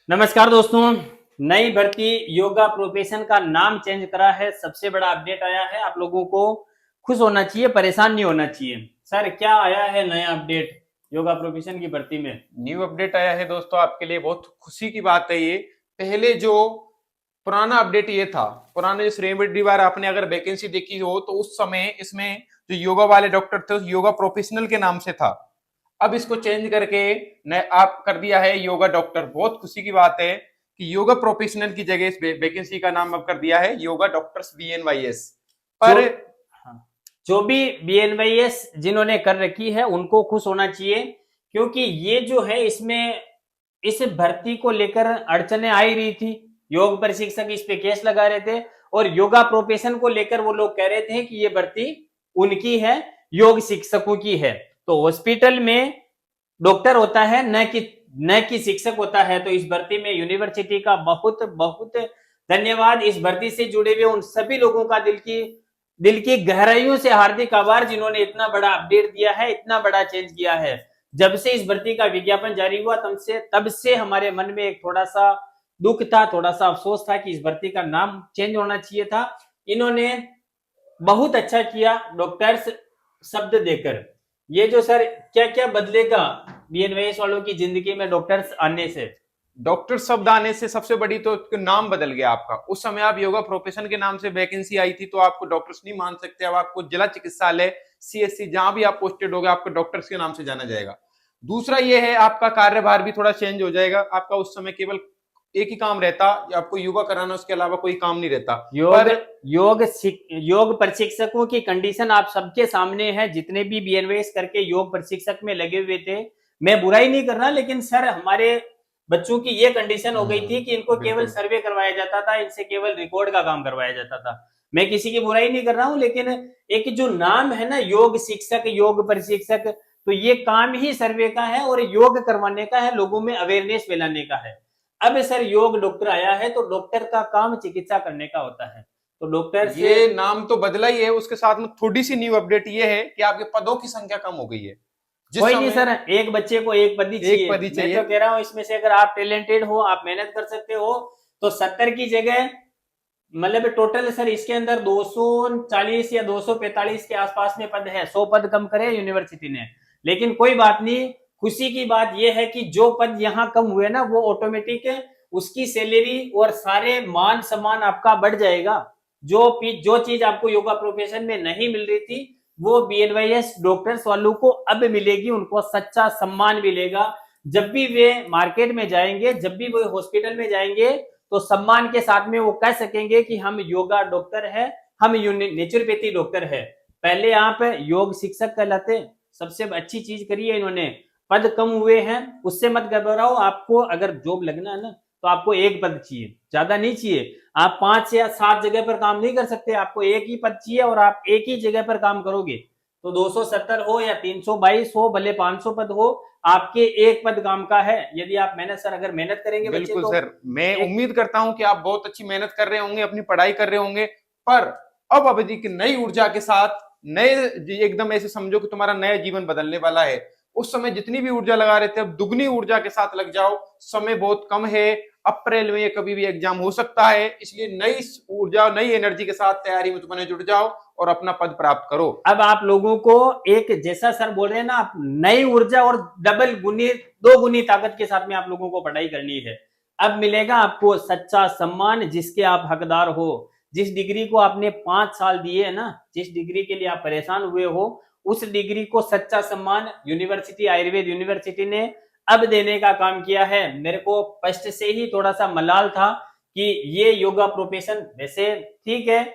नमस्कार दोस्तों। नई भर्ती योगा प्रोफेशन का नाम चेंज करा है। सबसे बड़ा अपडेट आया है। आप लोगों को खुश होना चाहिए, परेशान नहीं होना चाहिए। सर क्या आया है नया अपडेट योगा प्रोफेशन की भर्ती में? न्यू अपडेट आया है दोस्तों, आपके लिए बहुत खुशी की बात है ये। पहले जो पुराना अपडेट ये था, पुराने जो श्रेणी बार आपने अगर वैकेंसी देखी हो तो उस समय इसमें जो योगा वाले डॉक्टर थे उस योगा प्रोफेशनल के नाम से था। अब इसको चेंज करके आप कर दिया है योगा डॉक्टर। बहुत खुशी की बात है कि योगा प्रोफेशनल की जगह इस वैकेंसी का नाम अब कर दिया है योगा डॉक्टर्स BNYS। जो पर हाँ, जो भी BNYS जिन्होंने कर रखी है उनको खुश होना चाहिए, क्योंकि ये जो है इसमें इस भर्ती को लेकर अड़चने आ ही रही थी। योग प्रशिक्षक इस पे केस लगा रहे थे और योगा प्रोफेशन को लेकर वो लोग कह रहे थे कि ये भर्ती उनकी है, योग शिक्षकों की है। तो हॉस्पिटल में डॉक्टर होता है, न कि शिक्षक होता है। तो इस भर्ती में यूनिवर्सिटी का बहुत बहुत धन्यवाद। इस भर्ती से जुड़े हुए उन सभी लोगों का दिल की गहराइयों से हार्दिक आभार, जिन्होंने इतना बड़ा अपडेट दिया है, इतना बड़ा चेंज किया है। जब से इस भर्ती का विज्ञापन जारी हुआ तब से हमारे मन में एक थोड़ा सा दुख था, थोड़ा सा अफसोस था कि इस भर्ती का नाम चेंज होना चाहिए था। इन्होंने बहुत अच्छा किया डॉक्टर्स शब्द देकर। ये जो सर क्या क्या बदलेगा BNYS वालों की जिंदगी में डॉक्टर्स आने से? डॉक्टर शब्द आने से सबसे बड़ी तो नाम बदल गया आपका। उस समय आप योगा प्रोफेशन के नाम से वैकेंसी आई थी तो आपको डॉक्टर्स नहीं मान सकते। अब आपको जिला चिकित्सालय CSC जहां भी आप पोस्टेड हो गए आपको डॉक्टर्स के नाम से जाना जाएगा। दूसरा ये है आपका कार्यभार भी थोड़ा चेंज हो जाएगा। आपका उस समय केवल एक ही काम रहता, आपको योगा कराना, उसके अलावा कोई काम नहीं रहता। योग पर योग योग प्रशिक्षकों की कंडीशन आप सबके सामने है। जितने भी BNYS करके योग प्रशिक्षक में लगे हुए थे, मैं बुराई नहीं कर रहा, लेकिन सर हमारे बच्चों की ये कंडीशन हो गई थी कि इनको केवल बिल्कुल सर्वे करवाया जाता था, इनसे केवल रिकॉर्ड का काम करवाया जाता था। मैं किसी की बुराई नहीं कर रहा हूं, लेकिन एक जो नाम है ना, योग शिक्षक, योग प्रशिक्षक, तो ये काम ही सर्वे का है और योग करवाने का है, लोगों में अवेयरनेस फैलाने का है। अब सर योग डॉक्टर आया है तो डॉक्टर का काम चिकित्सा करने का होता है। तो डॉक्टर से ये नाम तो बदला ही है, उसके साथ में थोड़ी सी न्यू अपडेट ये है कि आपके पदों की संख्या कम हो गई है। जिस कोई नहीं समय सर, एक बच्चे को एक पद ही एक चाहिए। पद ही मैं तो चाहिए। कह रहा हूं इसमें से अगर आप टैलेंटेड हो, आप मेहनत कर सकते हो, तो 70 की जगह मतलब टोटल सर इसके अंदर 240 या 245 के आसपास में पद है। 100 पद कम करे यूनिवर्सिटी ने, लेकिन कोई बात नहीं। खुशी की बात यह है कि जो पद यहाँ कम हुए ना, वो ऑटोमेटिक उसकी सैलरी और सारे मान सम्मान आपका बढ़ जाएगा। जो चीज आपको योगा प्रोफेशन में नहीं मिल रही थी, वो BNYS डॉक्टर्स वालों को अब मिलेगी। उनको सच्चा सम्मान मिलेगा। जब भी वे मार्केट में जाएंगे, जब भी वो हॉस्पिटल में जाएंगे, तो सम्मान के साथ में वो कह सकेंगे कि हम योगा डॉक्टर है, हम नेचुरोपैथी डॉक्टर है। पहले आप योग शिक्षक कहलाते। सबसे अच्छी चीज करी है इन्होंने। पद कम हुए हैं, उससे मत घबराओ। आपको अगर जॉब लगना है ना, तो आपको एक पद चाहिए, ज्यादा नहीं चाहिए। आप 5 या 7 जगह पर काम नहीं कर सकते, आपको एक ही पद चाहिए और आप एक ही जगह पर काम करोगे। तो 270 हो या 322 हो, भले 500 पद हो, आपके एक पद काम का है। यदि आप मेहनत सर अगर मेहनत करेंगे बच्चे, बिल्कुल तो सर, मैं एक उम्मीद करता हूं कि आप बहुत अच्छी मेहनत कर रहे होंगे, अपनी पढ़ाई कर रहे होंगे। पर अब अवधि की नई ऊर्जा के साथ नए, एकदम ऐसे समझो कि तुम्हारा नया जीवन बदलने वाला है। उस समय जितनी भी ऊर्जा लगा रहे थे अब दुगनी ऊर्जा के साथ लग जाओ। समय बहुत कम है। अप्रैल में कभी भी एग्जाम हो सकता है, इसलिए नई ऊर्जा नई एनर्जी के साथ तैयारी में तुम्हें जुट जाओ और अपना पद प्राप्त करो। अब आप लोगों को एक जैसा सर बोल रहे हैं ना, आप नई ऊर्जा और डबल गुनी, दो गुनी ताकत के साथ में आप लोगों को पढ़ाई करनी है। अब मिलेगा आपको सच्चा सम्मान, जिसके आप हकदार हो। जिस डिग्री को आपने 5 साल दिए है ना, जिस डिग्री के लिए आप परेशान हुए हो, उस डिग्री को सच्चा सम्मान यूनिवर्सिटी, आयुर्वेद यूनिवर्सिटी ने अब देने का काम किया है। मेरे को फर्स्ट से ही थोड़ा सा मलाल था कि ये योगा प्रोफेशन, वैसे ठीक है,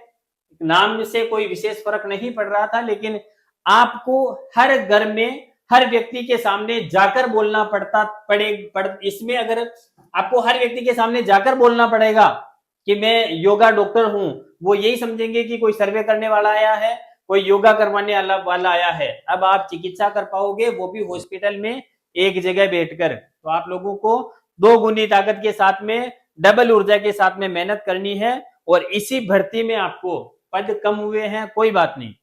नाम से कोई विशेष फर्क नहीं पड़ रहा था, लेकिन आपको हर घर में, हर व्यक्ति के सामने जाकर बोलना इसमें अगर आपको हर व्यक्ति के सामने जाकर बोलना पड़ेगा कि मैं योगा डॉक्टर हूं, वो यही समझेंगे कि कोई सर्वे करने वाला आया है, कोई योगा करवाने वाला आया है। अब आप चिकित्सा कर पाओगे, वो भी हॉस्पिटल में एक जगह बैठकर। तो आप लोगों को दो गुनी ताकत के साथ में, डबल ऊर्जा के साथ में मेहनत करनी है। और इसी भर्ती में आपको पद कम हुए हैं, कोई बात नहीं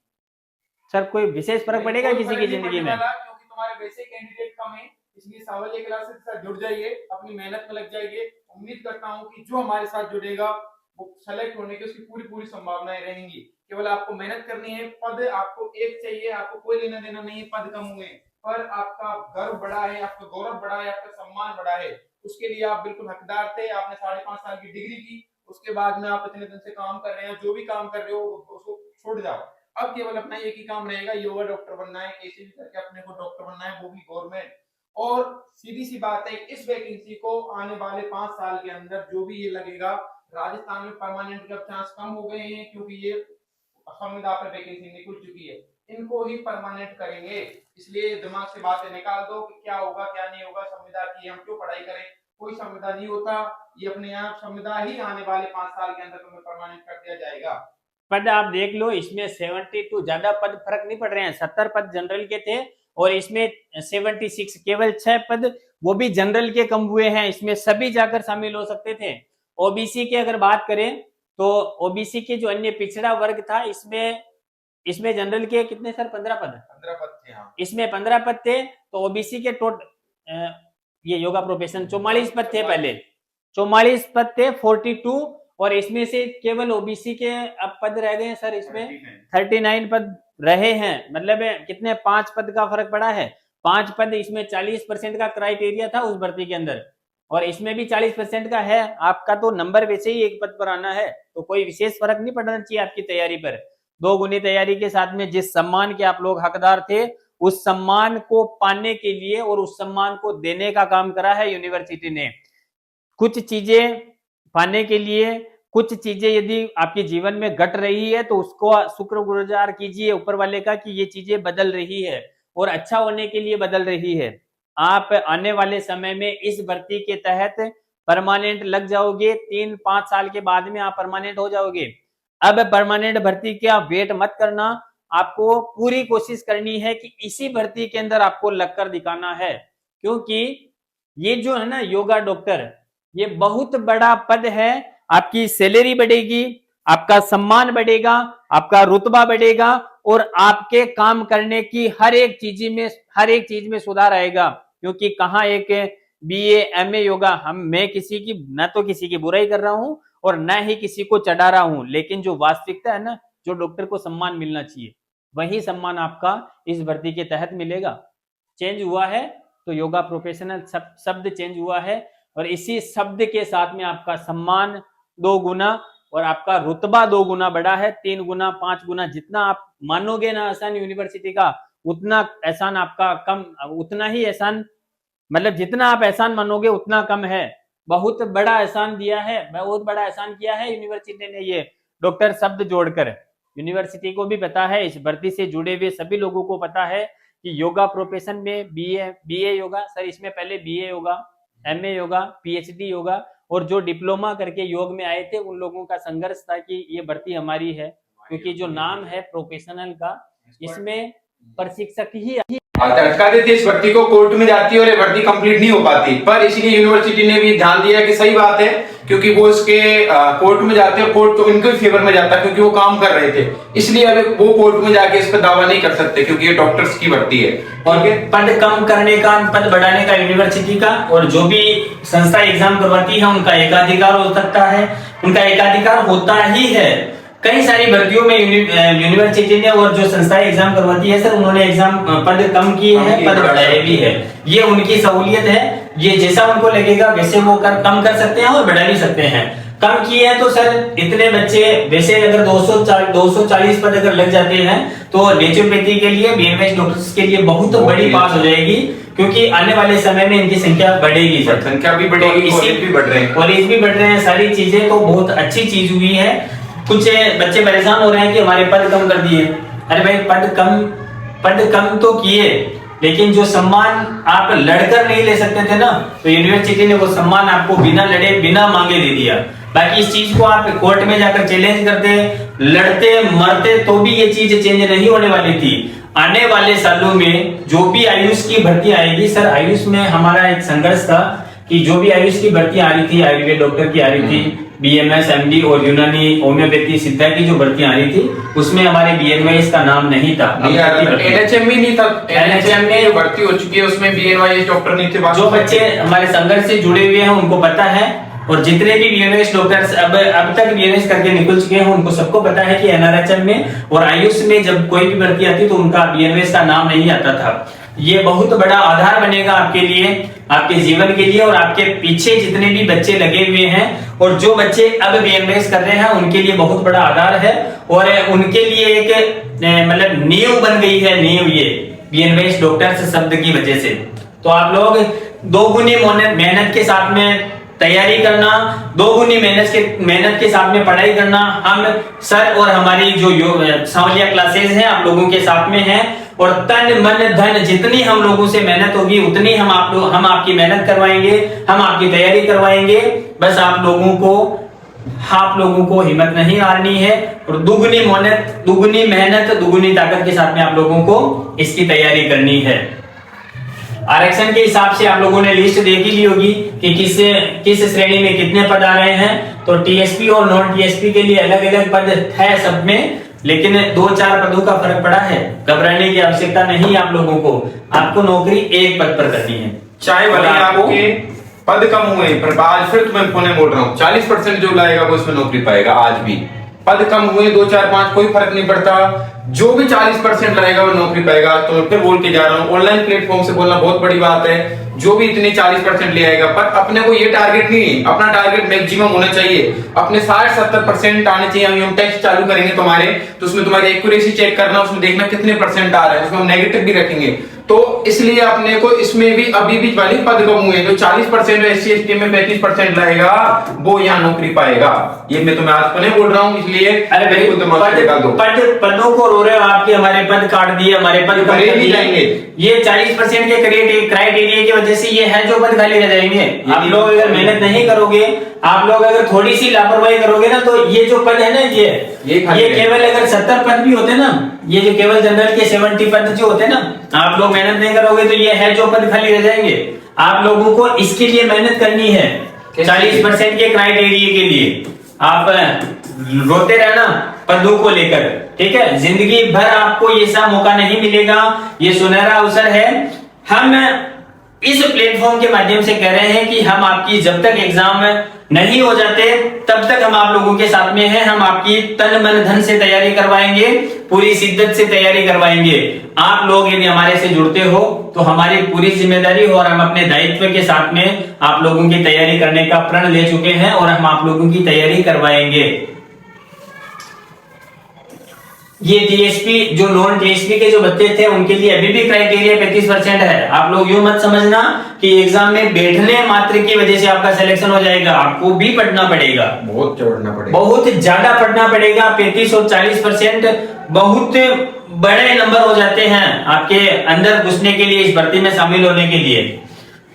सर, कोई विशेष फर्क नहीं, पड़ेगा कोई किसी फर्क की नहीं जिंदगी पड़ने में? वाला, क्योंकि तुम्हारे वैसे कैंडिडेट कम है। इसलिए सावलिया क्लासेस से जुड़ जाइए। अपनी मेहनत में लग जाइए। उम्मीद करता हूँ कि जो हमारे साथ जुड़ेगा वो सेलेक्ट होने की उसकी पूरी संभावनाएं रहेंगी। केवल आपको मेहनत करनी है। पद आपको एक चाहिए, आपको कोई लेना देना नहीं है पद कम हुए, पर आपका गर्व बड़ा है, आपका गौरव बड़ा है, आपका सम्मान बड़ा है, उसके लिए आप बिल्कुल हकदार थे। आपने 5.5 साल की डिग्री की, उसके बाद में आप इतने दिन से काम कर रहे हैं, जो भी काम कर रहे हो उसको छोड़ जाओ। अब केवल अपना एक ही काम रहेगा, योगा डॉक्टर बनना है, कैसे भी करके अपने को डॉक्टर बनना है, वो भी गवर्नमेंट। और सीधी सी बात है, इस वैकेंसी को आने वाले 5 साल के अंदर जो भी ये लगेगा, राजस्थान में परमानेंट का चांस कम हो गए हैं क्योंकि ये संविदा पर वैकेंसी निकल चुकी है, इनको ही परमानेंट करेंगे। इसलिए दिमाग से बातें निकाल दो कि क्या होगा क्या नहीं होगा, संविदा की हम क्यों पढ़ाई करें, कोई संविदा नहीं होता, ये अपने आप संविदा ही आने वाले 5 साल के अंदर तुम्हें परमानेंट कर दिया जाएगा। पद आप देख लो, इसमें 72 ज्यादा पद फर्क नहीं पड़ रहे हैं। 70 पद जनरल के थे और इसमें 76, केवल 6 पद वो भी जनरल के कम हुए हैं। इसमें सभी जाकर शामिल हो सकते थे। ओबीसी की अगर बात करें तो ओबीसी के जो अन्य पिछड़ा वर्ग था, इसमें जनरल के कितने सर? 15 पद थे। हाँ। इसमें 15 पद थे। तो ओबीसी के ये योगा प्रोफेशन 44 पद थे पहले, 44 पद थे 42, और इसमें से केवल ओबीसी के अब पद रह गए हैं सर, इसमें 39 पद रहे हैं। मतलब कितने? 5 पद का फर्क पड़ा है। 5 पद, इसमें 40% का क्राइटेरिया था उस भर्ती के अंदर, और इसमें भी 40% का है। आपका तो नंबर वैसे ही एक पद पर आना है, तो कोई विशेष फर्क नहीं पड़ना चाहिए आपकी तैयारी पर। 2 गुनी तैयारी के साथ में जिस सम्मान के आप लोग हकदार थे, उस सम्मान को पाने के लिए और उस सम्मान को देने का काम करा है यूनिवर्सिटी ने। कुछ चीजें पाने के लिए, कुछ चीजें यदि आपके जीवन में घट रही है तो उसको शुक्रगुजार कीजिए ऊपर वाले का कि ये चीजें बदल रही है और अच्छा होने के लिए बदल रही है। आप आने वाले समय में इस भर्ती के तहत परमानेंट लग जाओगे। 3-5 साल के बाद में आप परमानेंट हो जाओगे। अब परमानेंट भर्ती का वेट मत करना, आपको पूरी कोशिश करनी है कि इसी भर्ती के अंदर आपको लगकर दिखाना है, क्योंकि ये जो है ना योगा डॉक्टर, ये बहुत बड़ा पद है। आपकी सैलरी बढ़ेगी, आपका सम्मान बढ़ेगा, आपका रुतबा बढ़ेगा, और आपके काम करने की हर एक चीज में सुधार आएगा। क्योंकि कहाँ एक बीए एमए योगा, मैं किसी की बुराई कर रहा हूं और न ही किसी को चढ़ा रहा हूं, लेकिन जो वास्तविकता है ना, जो डॉक्टर को सम्मान मिलना चाहिए, वही सम्मान आपका इस भर्ती के तहत मिलेगा। चेंज हुआ है तो योगा प्रोफेशनल शब्द चेंज हुआ है, और इसी शब्द के साथ में आपका सम्मान 2 गुना और आपका रुतबा 2 गुना बढ़ा है। 3 गुना 5 गुना जितना आप मानोगे ना एहसान यूनिवर्सिटी का, उतना एहसान आपका कम, उतना ही एहसान, मतलब जितना आप एहसान मानोगे उतना कम है। बहुत बड़ा एहसान दिया है, बहुत बड़ा एहसान किया है यूनिवर्सिटी ने ये डॉक्टर शब्द जोड़कर। यूनिवर्सिटी को भी पता है, इस भर्ती से जुड़े हुए सभी लोगों को पता है कि योगा प्रोफेशन में बीए योगा सर, इसमें पहले BA yoga, MA yoga, PhD yoga, और जो डिप्लोमा करके योग में आए थे उन लोगों का संघर्ष था कि ये भर्ती हमारी है, क्योंकि जो नाम है प्रोफेशनल का, इसमें प्रशिक्षक ही अटका देती है इस भर्ती को, कोर्ट में जाती है और ये भर्ती कंप्लीट नहीं हो पाती। पर इसलिए यूनिवर्सिटी ने भी ध्यान दिया कि सही बात है, क्योंकि वो इसके कोर्ट में जाते हैं, कोर्ट तो इनके फेवर में जाता है क्योंकि वो काम कर रहे थे, इसलिए अब वो कोर्ट में जाके इस पर दावा नहीं कर सकते क्योंकि ये डॉक्टर्स की भर्ती है। और पद कम करने का, पद बढ़ाने का यूनिवर्सिटी का, और जो भी संस्था एग्जाम करवाती है उनका एकाधिकार हो सकता है, उनका एकाधिकार होता ही है। कई सारी भर्तियों में यूनिवर्सिटी ने और जो संस्थाएं एग्जाम करवाती है सर, उन्होंने एग्जाम पद कम किए हैं, पद बढ़ाए भी है। ये उनकी सहूलियत है, ये जैसा उनको लगेगा वैसे वो कम कर सकते हैं और बढ़ा भी सकते हैं। कम किए हैं तो सर इतने बच्चे, वैसे अगर 240 पद अगर लग जाते हैं तो नेचुरोपैथी के लिए, बीएमएस डॉक्टर्स के लिए बहुत बड़ी बात हो जाएगी, क्योंकि आने वाले समय में इनकी संख्या बढ़ेगी सर, संख्या भी बढ़ेगी, कॉलेज भी बढ़ रहे हैं, कॉलेज भी बढ़ रहे हैं, सारी चीजें तो बहुत अच्छी चीज हुई है। कुछ बच्चे परेशान हो रहे हैं कि हमारे पद कम कर दिए। अरे भाई, पद कम तो किए, लेकिन जो सम्मान आप लड़कर नहीं ले सकते थे ना, तो यूनिवर्सिटी ने वो सम्मान आपको बिना लड़े बिना मांगे दे दिया। बाकी इस चीज को आप कोर्ट में जाकर चैलेंज करते, लड़ते मरते, तो भी ये चीज चेंज नहीं होने वाली थी। आने वाले सालों में जो भी आयुष की भर्ती आएगी सर, आयुष में हमारा एक संघर्ष था कि जो भी आयुष की भर्ती आ रही थी, आयुर्वेद डॉक्टर की आ रही थी, BMS, MD और यूनानी होम्योपैथी सिद्धा की जो भर्तियां आ रही थी उसमें हमारे BNYS का नाम नहीं था। NHM में नहीं था, NHM में भर्ती हो चुकी है, उसमें BNYS डॉक्टर नहीं थे। जो बच्चे हमारे संघर्ष से जुड़े हुए हैं उनको पता है, और जितने भी BNYS डॉक्टर्स अब तक BNYS करके निकल चुके हैं उनको सबको पता है कि NRHM में और आयुष में जब कोई भी भर्ती आती तो उनका BNYS का नाम नहीं आता था। ये बहुत बड़ा आधार बनेगा आपके लिए, आपके जीवन के लिए, और आपके पीछे जितने भी बच्चे लगे हुए हैं और जो बच्चे अब BNYS कर रहे हैं उनके लिए बहुत बड़ा आधार है, और उनके लिए एक मतलब नींव बन गई है, नींव ये BNYS डॉक्टर्स शब्द की वजह से। तो आप लोग दोगुनी मेहनत के साथ में तैयारी करना, दोगुनी मेहनत के साथ में पढ़ाई करना। हम सर और हमारी जो सांवलिया क्लासेस हैं आप लोगों के साथ में हैं, और तन मन धन जितनी हम लोगों से मेहनत होगी उतनी हम आपकी मेहनत करवाएंगे, हम आपकी तैयारी करवाएंगे। बस आप लोगों को हिम्मत नहीं हारनी है, और दुगनी मेहनत दुगनी ताकत के साथ में आप लोगों को इसकी तैयारी करनी है। आरक्षण के हिसाब से आप लोगों ने लिस्ट देख ही ली होगी कि किस श्रेणी में कितने पद आ रहे हैं। तो TSP और नॉन TSP के लिए अलग अलग पद है सब में, लेकिन 2-4 पदों का फर्क पड़ा है। घबराने की आवश्यकता नहीं आप लोगों को, आपको नौकरी एक पद पर करनी है। चाहे भले आपके पद कम हुए, पर आज फिर तुम्हें पुनः बोल रहा हूँ 40% जो लाएगा वो उसमें नौकरी पाएगा। आज भी पद कम हुए 2, 4, 5 कोई फर्क नहीं पड़ता, जो भी 40% लाएगा वो नौकरी पाएगा। तो फिर बोल के जा रहा हूँ, ऑनलाइन प्लेटफॉर्म से बोलना बहुत बड़ी बात है। जो भी इतने 40% ले आएगा, पर अपने को ये टारगेट नहीं है, अपना टारगेट मैक्सिमम होना चाहिए। अपने 60-70% आने चाहिए। अभी हम टेस्ट चालू करेंगे तुम्हारे, तो उसमें तुम्हारी एक्यूरेसी चेक करना, उसमें देखना कितने % आ रहे हैं, उसमें हम नेगेटिव भी रखेंगे। तो इसलिए अपने को इसमें भी अभी भी वाली पद कम हुए, जो 40% SC ST में 35% लाएगा वो यहाँ नौकरी पाएगा। ये मैं तुम्हें आज नहीं बोल रहा हूँ, इसलिए अरे भाई पदों को रो रहे हो आपके, हमारे पद काट दिए, हमारे पद नहीं जाएंगे। ये 40% के क्राइटेरिया की वजह से ये है जो पद खाली रह जाएंगे। आप लोग अगर मेहनत नहीं करोगे, आप लोग अगर थोड़ी सी लापरवाही करोगे ना, तो ये जो पद है ना, ये केवल अगर 70 पद भी होते ना, ये जो केवल जनरल के 70 पद जो होते ना, आप लोग मेहनत नहीं करोगे तो ये है जो पद खाली रह जाएंगे। आप लोगों को इसके लिए मेहनत करनी है, 40% के क्राइटेरिया के लिए। आप रोते रहना पदों को लेकर, ठीक है? जिंदगी भर आपको ये सा मौका नहीं मिलेगा, ये सुनहरा अवसर है। हम इस प्लेटफॉर्म के माध्यम से कह रहे हैं कि हम आपकी जब तक एग्जाम नहीं हो जाते तब तक हम आप लोगों के साथ में हैं। हम आपकी तन मन धन से तैयारी करवाएंगे, पूरी शिद्दत से तैयारी करवाएंगे। आप लोग यदि हमारे से जुड़ते हो तो हमारी पूरी जिम्मेदारी हो, और हम अपने दायित्व के साथ में आप लोगों की तैयारी करने का प्रण ले चुके हैं, और हम आप लोगों की तैयारी करवाएंगे। ये TSP जो नॉन TSP के जो बच्चे थे उनके लिए अभी भी क्राइटेरिया 35% है। आप लोग यूं मत समझना कि एग्जाम में बैठने मात्र की वजह से आपका सिलेक्शन हो जाएगा। आपको भी पढ़ना पड़ेगा, बहुत पढ़ना पड़ेगा, बहुत ज्यादा पढ़ना पड़ेगा। 35 और 40% बहुत बड़े नंबर हो जाते हैं आपके अंदर घुसने के लिए, इस भर्ती में शामिल होने के लिए।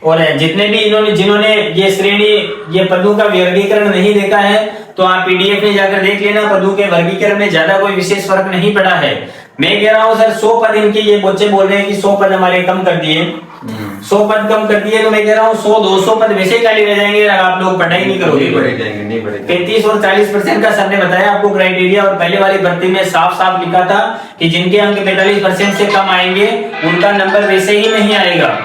और जितने भी जिन्होंने ये श्रेणी, ये पदों का वर्गीकरण नहीं देखा है, तो आप PDF में जाकर देख लेना। पदों के वर्गीकरण में ज्यादा कोई विशेष फर्क नहीं पड़ा है। मैं कह रहा हूँ सर 100 पद इनके, ये बच्चे बोल रहे हैं कि 100 पद हमारे कम कर दिए, 100 पद कम कर दिए, तो मैं कह रहा हूँ 100-200 पद वैसे खाली रह जाएंगे अगर आप लोग पढ़ाई नहीं करोगे। 35 और 40% का सर ने बताया आपको क्राइटेरिया, और पहले वाली भर्ती में साफ साफ लिखा था कि जिनके अंक 45% से कम आएंगे उनका नंबर वैसे ही नहीं आएगा।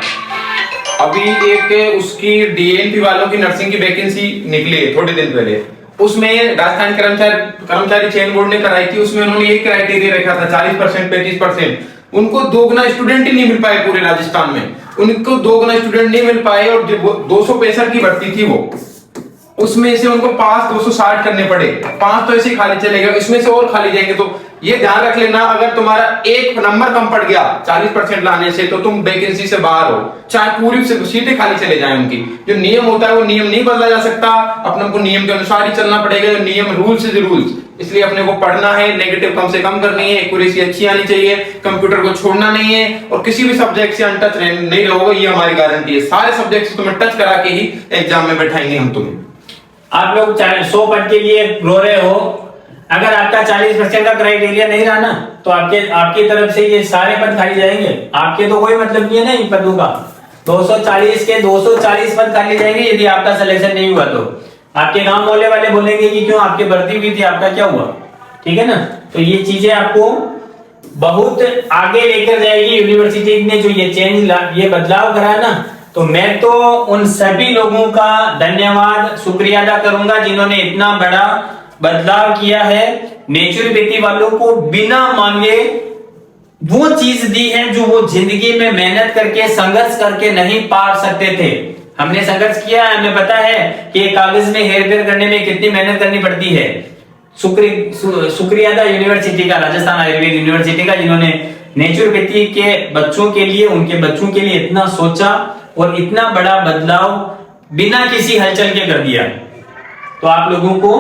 अभी एक उसकी DNP वालों की नर्सिंग की वैकेंसी निकली थोड़े दिन पहले, उसमें राजस्थान कर्मचारी चयन बोर्ड ने कराई थी। उसमें उन्होंने एक क्राइटेरिया रखा था 40%, 35%। उनको 2 गुना स्टूडेंट ही नहीं मिल पाए पूरे राजस्थान में, उनको 2 गुना स्टूडेंट नहीं मिल पाए, और 265 की भर्ती थी वो, उसमें से उनको 5 260 करने पड़े। 5 तो ऐसे ही खाली चले गए, इसमें से और खाली जाएंगे। तो ये ध्यान रख लेना, अगर तुम्हारा एक नंबर कम पड़ गया 40% लाने से, तो तुम वैकेंसी से बाहर हो, चाहे पूरी सीटें खाली चले जाएं। उनकी जो नियम होता है वो नियम नहीं बदला जा सकता, अपने को नियम के अनुसार ही चलना पड़ेगा। जो नियम रूल्स इज रूल्स, इसलिए अपने को पढ़ना है, नेगेटिव कम से कम करनी है, एक्यूरेसी अच्छी आनी चाहिए, कंप्यूटर को छोड़ना नहीं है, और किसी भी सब्जेक्ट से अनटच नहीं रहोगे, ये हमारी गारंटी है। सारे सब्जेक्ट से तुम्हें टच करा के ही एग्जाम में बैठाएंगे हम तुम्हें। आप लोग 100 पद के लिए रो रहे हो, अगर आपका 40% का क्राइटेरिया नहीं रहा ना, तो आपकी तरफ से ये सारे पद खाली जाएंगे। आपके तो कोई मतलब नहीं है ना इन पदों का। 240 के 240 पद खाली जाएंगे यदि आपका सिलेक्शन नहीं हुआ तो। आपके गांव मोहल्ले वाले बोलेंगे कि क्यों आपकी भर्ती हुई थी, आपका क्या हुआ, ठीक है ना। तो ये चीजें आपको बहुत आगे लेकर जाएगी। यूनिवर्सिटी ने जो ये चेंज ये बदलाव करा ना, तो मैं तो उन सभी लोगों का धन्यवाद शुक्रिया अदा करूंगा जिन्होंने इतना बड़ा बदलाव किया है। नेचुरोपैथी वालों को बिना मांगे वो चीज दी है जो वो जिंदगी में मेहनत करके संघर्ष करके नहीं पा सकते थे। हमने संघर्ष किया है, हमें पता है कि एक कागज में हेर फेर करने में कितनी मेहनत करनी पड़ती है। शुक्रिया था यूनिवर्सिटी का, राजस्थान आयुर्वेद यूनिवर्सिटी का, जिन्होंने नेचुरोपैथी के बच्चों के लिए, उनके बच्चों के लिए इतना सोचा और इतना बड़ा बदलाव बिना किसी हलचल के कर दिया। तो आप लोगों को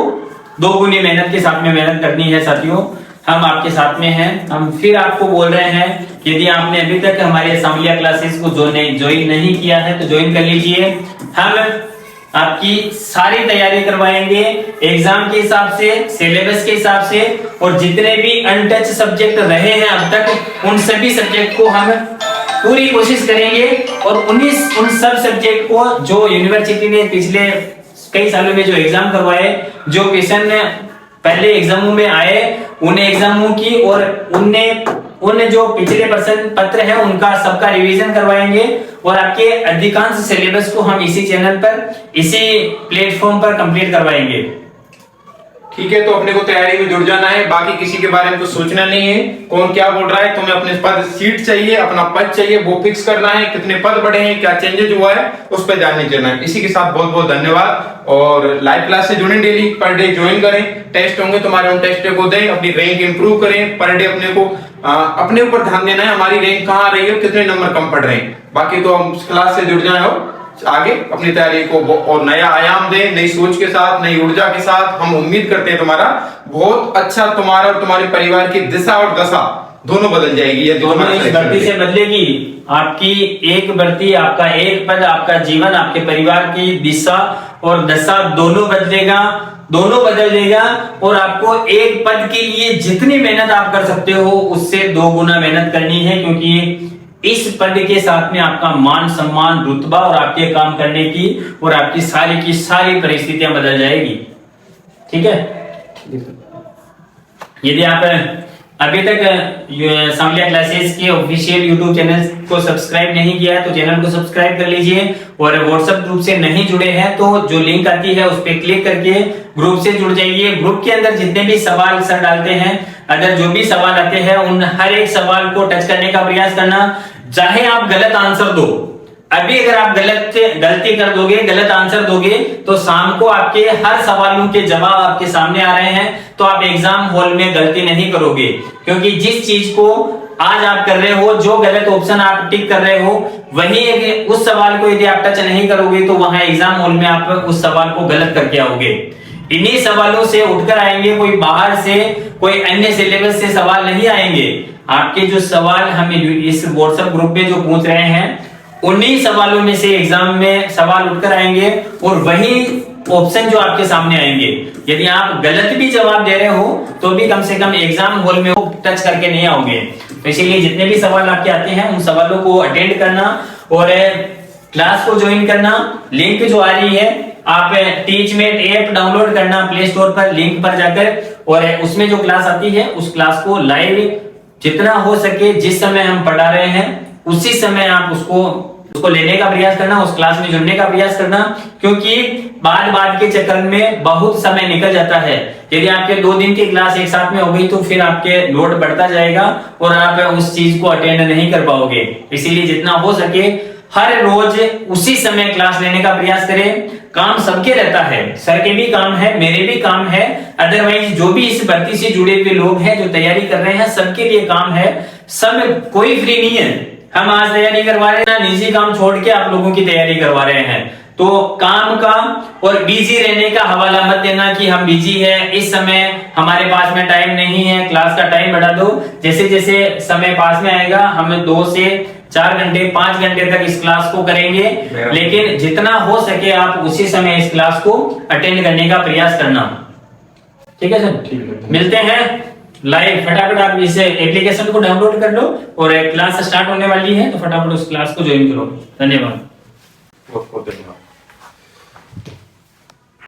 दोगुनी मेहनत के साथ में मेहनत करनी है साथियों। हम आपके साथ में हैं। हम फिर आपको बोल रहे हैं, यदि आपने अभी तक हमारे सांवलिया क्लासेस को ज्वाइन नहीं किया है तो ज्वाइन कर लीजिए। हम आपकी सारी तैयारी करवाएंगे एग्जाम के हिसाब से, सिलेबस के हिसाब से, और जितने भी अनटच सब्जेक्ट रहे हैं अब तक उन सभी सब्जेक्ट को हम पूरी कोशिश करेंगे। और उन सब सब्जेक्ट को जो यूनिवर्सिटी ने पिछले कई सालों में जो एग्जाम करवाए, जो क्वेश्चन पहले एग्जामों में आए, उन एग्जामों की और उन जो पिछले प्रश्न पत्र है उनका सबका रिवीजन करवाएंगे। और आपके अधिकांश सिलेबस को हम इसी चैनल पर, इसी प्लेटफॉर्म पर कंप्लीट करवाएंगे। ठीक है, तो अपने को तैयारी में जुड़ जाना है, बाकी किसी के बारे में कुछ सोचना नहीं है। कौन क्या बोल रहा है, तुम्हें अपने पद सीट चाहिए, अपना पद चाहिए, वो फिक्स करना है। कितने पद बढ़े हैं, क्या चेंजेज हुआ है, उस पर ध्यान नहीं देना है। इसी के साथ बहुत बहुत धन्यवाद। और लाइव क्लास से जुड़े, डेली पर डे ज्वाइन करें। टेस्ट होंगे तुम्हारे, उन टेस्ट को दें, अपनी रैंक इंप्रूव करें। पर डे अपने को अपने ऊपर ध्यान देना है, हमारी रैंक कहाँ आ रही है, कितने नंबर कम पड़ रहे हैं। बाकी तो हम क्लास से जुड़ जाए और आगे अपनी तैयारी को और नया आयाम दें, नई सोच के साथ, नई ऊर्जा के साथ। हम उम्मीद करते हैं तुम्हारा बहुत अच्छा, तुम्हारा और तुम्हारे परिवार की दिशा और दशा दोनों बदल जाएगी। ये दोनों इस भर्ती से बदलेगी। आपकी एक भर्ती, आपका एक पद, आपका जीवन, आपके परिवार की दिशा और दशा दोनों बदलेगा, दोनों बदल देगा। और आपको एक पद के लिए जितनी मेहनत आप कर सकते हो उससे 2 गुना मेहनत करनी है, क्योंकि इस पद के साथ में आपका मान सम्मान, रुतबा और आपके काम करने की और आपकी सारी परिस्थितियां बदल जाएगी। ठीक है। यदि आप अभी तक सांवलिया क्लासेस के ऑफिशियल यूट्यूब चैनल को सब्सक्राइब नहीं किया है तो चैनल को सब्सक्राइब कर लीजिए। और व्हाट्सएप ग्रुप से नहीं जुड़े हैं तो जो लिंक आती है उस पर क्लिक करके ग्रुप से जुड़ जाइए। ग्रुप के अंदर जितने भी सवाल सर डालते हैं, अगर जो भी सवाल आते हैं उन हर एक सवाल को टच करने का प्रयास करना। चाहे आप गलत आंसर दो, अभी अगर आप गलती कर दोगे, गलत आंसर दोगे, तो शाम को आपके हर सवालों के जवाब आपके सामने आ रहे हैं तो आप एग्जाम हॉल में गलती नहीं करोगे। क्योंकि जिस चीज को आज आप कर रहे हो, जो गलत ऑप्शन आप टिक कर रहे हो, वही उस सवाल को यदि आप टच नहीं करोगे तो वहां एग्जाम हॉल में आप उस सवाल को गलत करके आओगे। इन्हीं सवालों से उठकर आएंगे, कोई बाहर से, कोई अन्य सिलेबस से सवाल नहीं आएंगे। आपके जो सवाल हमें इस व्हाट्सएप ग्रुप में जो पूछ रहे हैं, उन्हीं सवालों में से एग्जाम में सवाल उठकर आएंगे और वही ऑप्शन जो आपके सामने आएंगे। यदि आप गलत भी जवाब दे रहे हो तो भी कम से कम एग्जाम हॉल में टच करके नहीं आओगे। तो इसीलिए जितने भी सवाल आपके आते हैं उन सवालों को अटेंड करना और क्लास को ज्वाइन करना। लिंक जो आ रही है, आप टीचमेट ऐप डाउनलोड करना प्ले स्टोर पर, लिंक पर जाकर, और उसमें जो क्लास आती है उस क्लास को लाइव जितना हो सके, जिस समय हम पढ़ा रहे हैं उसी समय आप उसको लेने का प्रयास करना, उस क्लास में जुड़ने का प्रयास करना। क्योंकि बात के चक्कर में बहुत समय निकल जाता है। यदि आपके 2 दिन की क्लास एक साथ में हो गई तो फिर आपके लोड बढ़ता जाएगा और आप उस चीज को अटेंड नहीं कर पाओगे। इसीलिए जितना हो सके हर रोज उसी समय क्लास लेने का प्रयास करें। काम सबके रहता है, सर के भी काम है, मेरे भी काम है, अदरवाइज जो भी इस भर्ती से जुड़े हुए लोग हैं जो तैयारी कर रहे हैं, सबके लिए काम है। सब कोई फ्री नहीं है। हम आज तैयारी करवा रहे हैं ना, निजी काम छोड़ के आप लोगों की तैयारी करवा रहे हैं। तो काम का और बिजी रहने का हवाला मत देना कि हम बिजी है, इस समय हमारे पास में टाइम नहीं है, क्लास का टाइम बढ़ा दो। जैसे जैसे समय पास में आएगा हम 2 से 4 घंटे 5 घंटे तक इस क्लास को करेंगे, लेकिन जितना हो सके आप उसी समय इस क्लास को अटेंड करने का प्रयास करना। ठीक है सर, ठीक है, मिलते हैं लाइव। फटाफट आप इस एप्लीकेशन को डाउनलोड कर लो और क्लास स्टार्ट होने वाली है तो फटाफट उस क्लास को ज्वाइन करो। धन्यवाद। बहुत बहुत धन्यवाद।